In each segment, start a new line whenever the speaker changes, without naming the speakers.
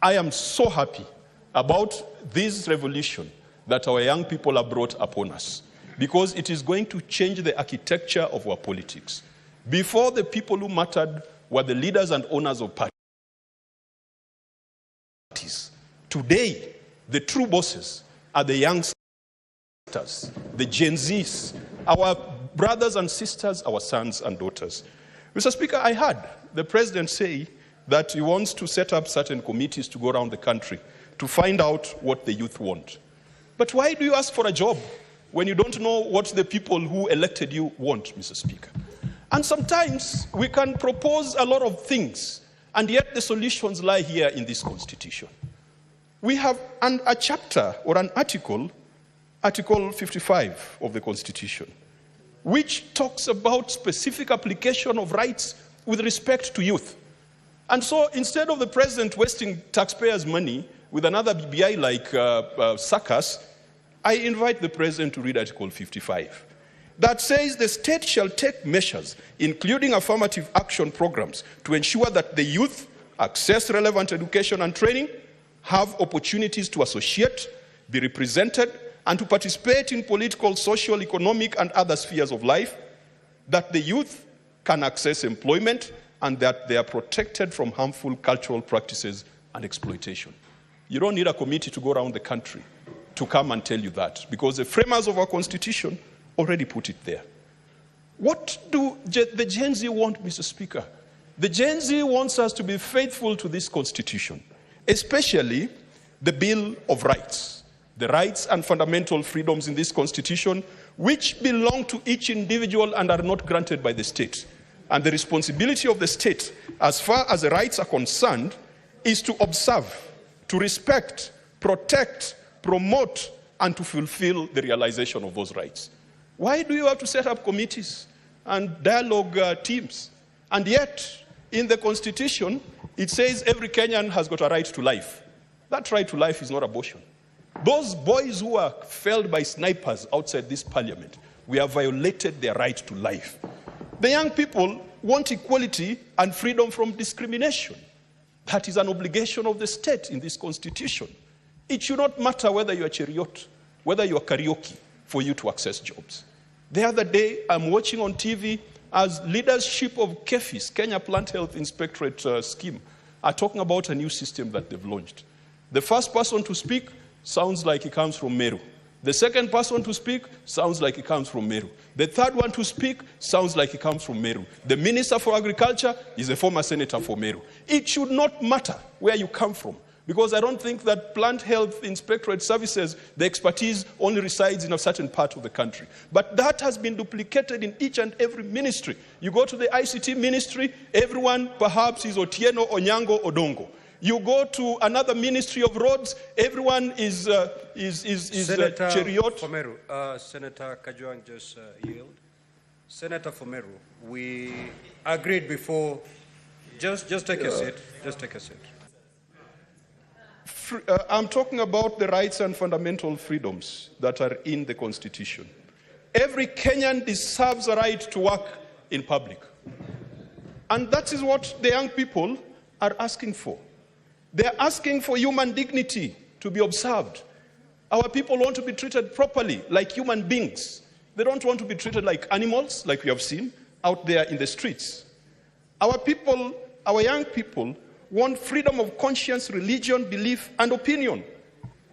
I am so happy about this revolution that our young people have brought upon us, because it is going to change the architecture of our politics. Before, the people who mattered were the leaders and owners of parties. Today, the true bosses are the youngsters, the Gen Zs, our brothers and sisters, our sons and daughters. Mr. Speaker, I heard the president say that he wants to set up certain committees to go around the country to find out what the youth want. But why do you ask for a job when you don't know what the people who elected you want, Mr. Speaker? And sometimes we can propose a lot of things, and yet the solutions lie here in this Constitution. We have a chapter or an article, Article 55 of the Constitution, which talks about specific application of rights with respect to youth. And so instead of the president wasting taxpayers' money with another BBI like circus, I invite the president to read Article 55. That says the state shall take measures, including affirmative action programs, to ensure that the youth access relevant education and training, have opportunities to associate, be represented, and to participate in political, social, economic, and other spheres of life, that the youth can access employment, and that they are protected from harmful cultural practices and exploitation. You don't need a committee to go around the country to come and tell you that, because the framers of our Constitution already put it there. What do the Gen Z want, Mr. Speaker? The Gen Z wants us to be faithful to this Constitution, especially the Bill of Rights, the rights and fundamental freedoms in this Constitution, which belong to each individual and are not granted by the state. And the responsibility of the state, as far as the rights are concerned, is to observe, to respect, protect, promote, and to fulfill the realization of those rights. Why do you have to set up committees and dialogue teams? And yet, in the Constitution, it says every Kenyan has got a right to life. That right to life is not abortion. Those boys who are felled by snipers outside this parliament, we have violated their right to life. The young people want equality and freedom from discrimination. That is an obligation of the state in this Constitution. It should not matter whether you are chariot, whether you are karaoke, for you to access jobs. The other day, I'm watching on TV as leadership of KEFIS, Kenya Plant Health Inspectorate Scheme, are talking about a new system that they've launched. The first person to speak sounds like he comes from Meru. The second person to speak sounds like he comes from Meru. The third one to speak sounds like he comes from Meru. The Minister for Agriculture is a former senator for Meru. It should not matter where you come from, because I don't think that Plant Health Inspectorate Services, the expertise only resides in a certain part of the country. But that has been duplicated in each and every ministry. You go to the ICT ministry, everyone perhaps is Otieno, Onyango, Odongo. You go to another ministry of roads, everyone is
Senator
chariot.
Fomeru, Senator Kajwang just yield. Senator Fomeru, we agreed before. Just take a seat. Just take a seat.
I'm talking about the rights and fundamental freedoms that are in the Constitution. Every Kenyan deserves a right to work in public. And that is what the young people are asking for. They're asking for human dignity to be observed. Our people want to be treated properly, like human beings. They don't want to be treated like animals, like we have seen out there in the streets. Our people, our young people, want freedom of conscience, religion, belief, and opinion.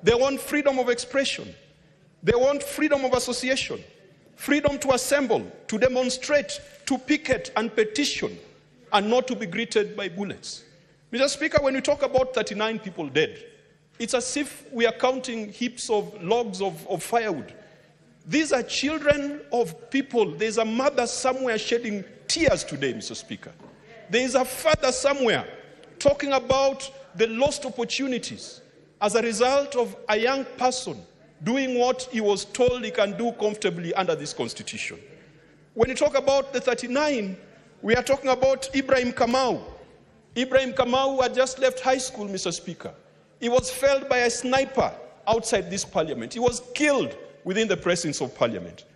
They want freedom of expression. They want freedom of association, freedom to assemble, to demonstrate, to picket and petition, and not to be greeted by bullets. Mr. Speaker, when we talk about 39 people dead, it's as if we are counting heaps of logs of firewood. These are children of people. There's a mother somewhere shedding tears today, Mr. Speaker. There is a father somewhere talking about the lost opportunities as a result of a young person doing what he was told he can do comfortably under this Constitution. When you talk about the 39, we are talking about Ibrahim Kamau. Ibrahim Kamau had just left high school, Mr. Speaker. He was felled by a sniper outside this parliament. He was killed within the presence of parliament.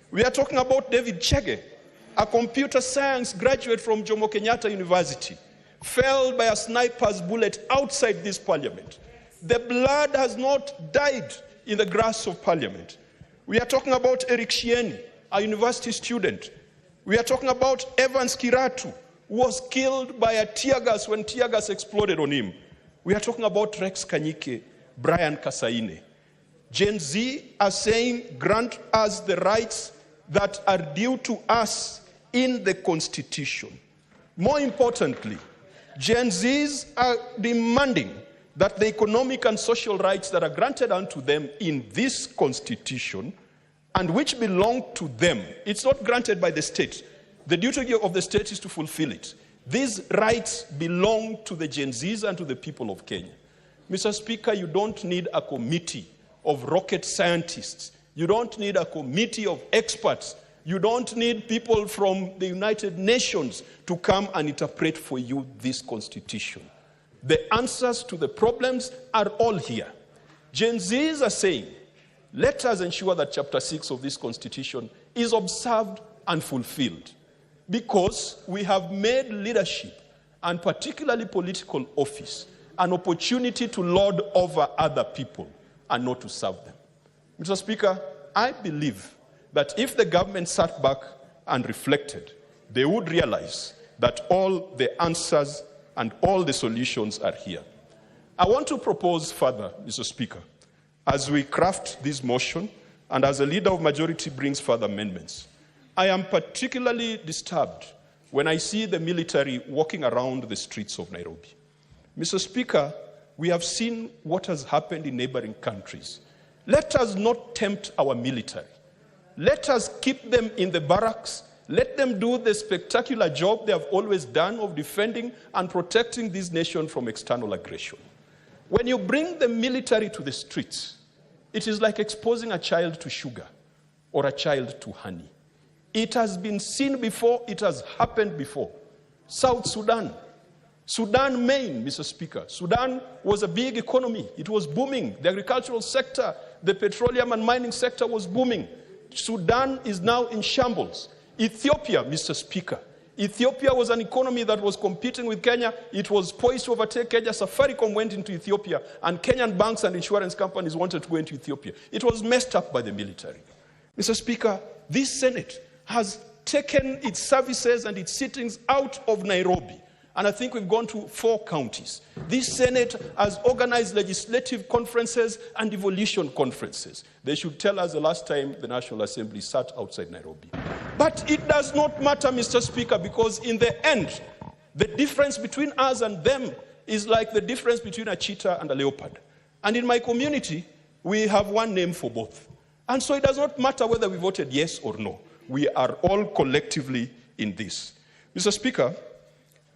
We are talking about David Chege, a computer science graduate from Jomo Kenyatta University, fell by a sniper's bullet outside this parliament. The blood has not died in the grass of parliament. We are talking about Eric Shieni, a university student. We are talking about Evans Kiratu, who was killed by a tear gas when tear gas exploded on him. We are talking about Rex Kanyike, Brian Kasaine. Gen Z are saying, grant us the rights that are due to us in the Constitution. More importantly, Gen Zs are demanding that the economic and social rights that are granted unto them in this Constitution and which belong to them, it's not granted by the state. The duty of the state is to fulfill it. These rights belong to the Gen Zs and to the people of Kenya. Mr. Speaker, you don't need a committee of rocket scientists. You don't need a committee of experts. You don't need people from the United Nations to come and interpret for you this Constitution. The answers to the problems are all here. Gen Zs are saying, let us ensure that Chapter 6 of this Constitution is observed and fulfilled, because we have made leadership, and particularly political office, an opportunity to lord over other people and not to serve them. Mr. Speaker, I believe that if the government sat back and reflected, they would realize that all the answers and all the solutions are here. I want to propose further, Mr. Speaker, as we craft this motion and as a leader of majority brings further amendments. I am particularly disturbed when I see the military walking around the streets of Nairobi. Mr. Speaker, we have seen what has happened in neighboring countries. Let us not tempt our military. Let us keep them in the barracks. Let them do the spectacular job they have always done of defending and protecting this nation from external aggression. When you bring the military to the streets, it is like exposing a child to sugar or a child to honey. It has been seen before, it has happened before. South Sudan, Maine, Mr. Speaker. Sudan was a big economy. It was booming. The agricultural sector, the petroleum and mining sector was booming. Sudan is now in shambles. Ethiopia, Mr. Speaker. Ethiopia was an economy that was competing with Kenya. It was poised to overtake Kenya. Safaricom went into Ethiopia, and Kenyan banks and insurance companies wanted to go into Ethiopia. It was messed up by the military. Mr. Speaker, this Senate has taken its services and its sittings out of Nairobi. And I think we've gone to 4 counties. This Senate has organized legislative conferences and devolution conferences. They should tell us the last time the National Assembly sat outside Nairobi. But it does not matter, Mr. Speaker, because in the end, the difference between us and them is like the difference between a cheetah and a leopard. And in my community, we have one name for both. And so it does not matter whether we voted yes or no. We are all collectively in this. Mr. Speaker,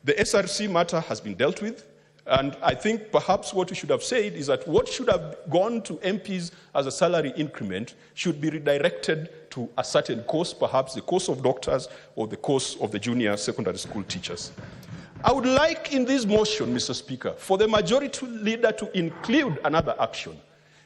the SRC matter has been dealt with, and I think perhaps what we should have said is that what should have gone to MPs as a salary increment should be redirected to a certain course, perhaps the course of doctors or the course of the junior secondary school teachers. I would like in this motion, Mr. Speaker, for the majority leader to include another action,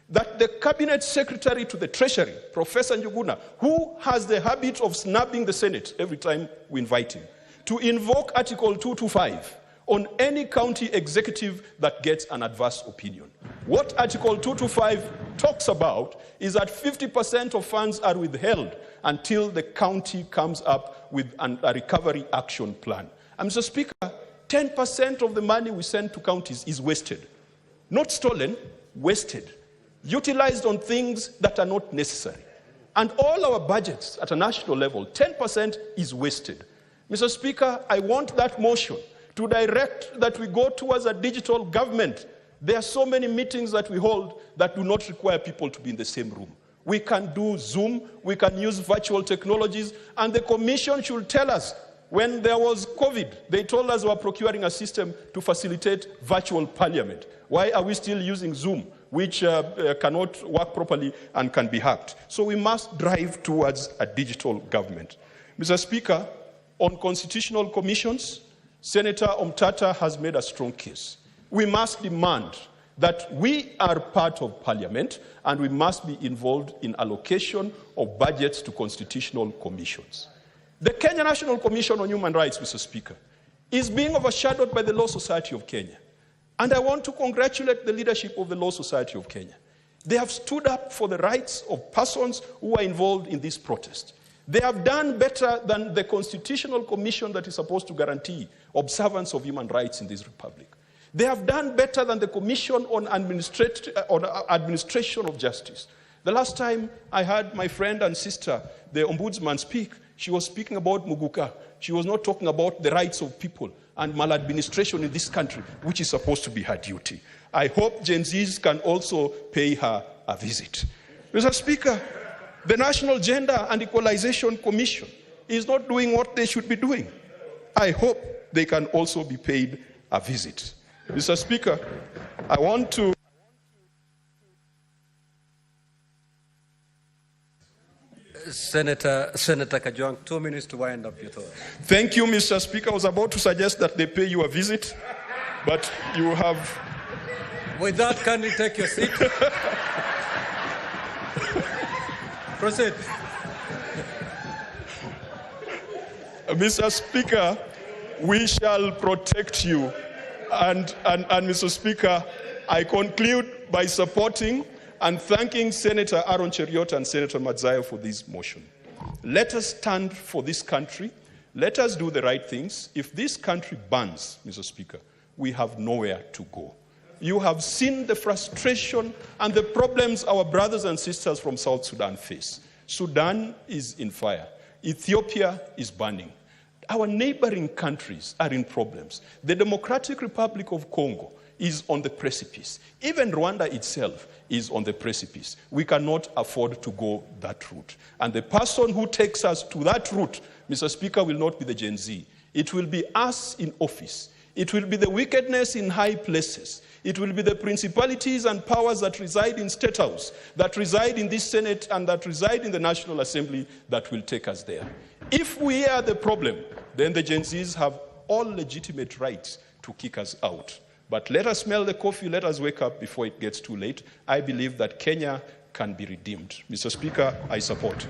that the Cabinet Secretary to the Treasury, Professor Njuguna, who has the habit of snubbing the Senate every time we invite him, to invoke Article 225 on any county executive that gets an adverse opinion. What Article 225 talks about is that 50% of funds are withheld until the county comes up with a recovery action plan. And Mr. Speaker, 10% of the money we send to counties is wasted. Not stolen, wasted. Utilized on things that are not necessary. And all our budgets at a national level, 10% is wasted. Mr. Speaker, I want that motion to direct that we go towards a digital government. There are so many meetings that we hold that do not require people to be in the same room. We can do Zoom, we can use virtual technologies, and the Commission should tell us, when there was COVID, they told us we were procuring a system to facilitate virtual parliament. Why are we still using Zoom, which cannot work properly and can be hacked? So we must drive towards a digital government. Mr. Speaker, on constitutional commissions, Senator Omtata has made a strong case. We must demand that we are part of Parliament and we must be involved in allocation of budgets to constitutional commissions. The Kenya National Commission on Human Rights, Mr. Speaker, is being overshadowed by the Law Society of Kenya. And I want to congratulate the leadership of the Law Society of Kenya. They have stood up for the rights of persons who are involved in this protest. They have done better than the Constitutional Commission that is supposed to guarantee observance of human rights in this republic. They have done better than the Commission on Administration of Justice. The last time I heard my friend and sister, the Ombudsman, speak, she was speaking about Muguka. She was not talking about the rights of people and maladministration in this country, which is supposed to be her duty. I hope Gen Zs can also pay her a visit. Mr. Speaker, the National Gender and Equalization Commission is not doing what they should be doing. I hope they can also be paid a visit. Mr. Speaker, I want to...
Senator Kajwang, 2 minutes to wind up your thoughts.
Thank you, Mr. Speaker. I was about to suggest that they pay you a visit, but you have...
With that, can you take your seat? Proceed.
Mr. Speaker, we shall protect you. And Mr. Speaker, I conclude by supporting and thanking Senator Aaron Cheriot and Senator Mazzaya for this motion. Let us stand for this country. Let us do the right things. If this country burns, Mr. Speaker, we have nowhere to go. You have seen the frustration and the problems our brothers and sisters from South Sudan face. Sudan is in fire. Ethiopia is burning. Our neighboring countries are in problems. The Democratic Republic of Congo is on the precipice. Even Rwanda itself is on the precipice. We cannot afford to go that route. And the person who takes us to that route, Mr. Speaker, will not be the Gen Z. It will be us in office. It will be the wickedness in high places. It will be the principalities and powers that reside in State House, that reside in this Senate, and that reside in the National Assembly that will take us there. If we are the problem, then the Gen Zs have all legitimate rights to kick us out. But let us smell the coffee, let us wake up before it gets too late. I believe that Kenya can be redeemed. Mr. Speaker, I support.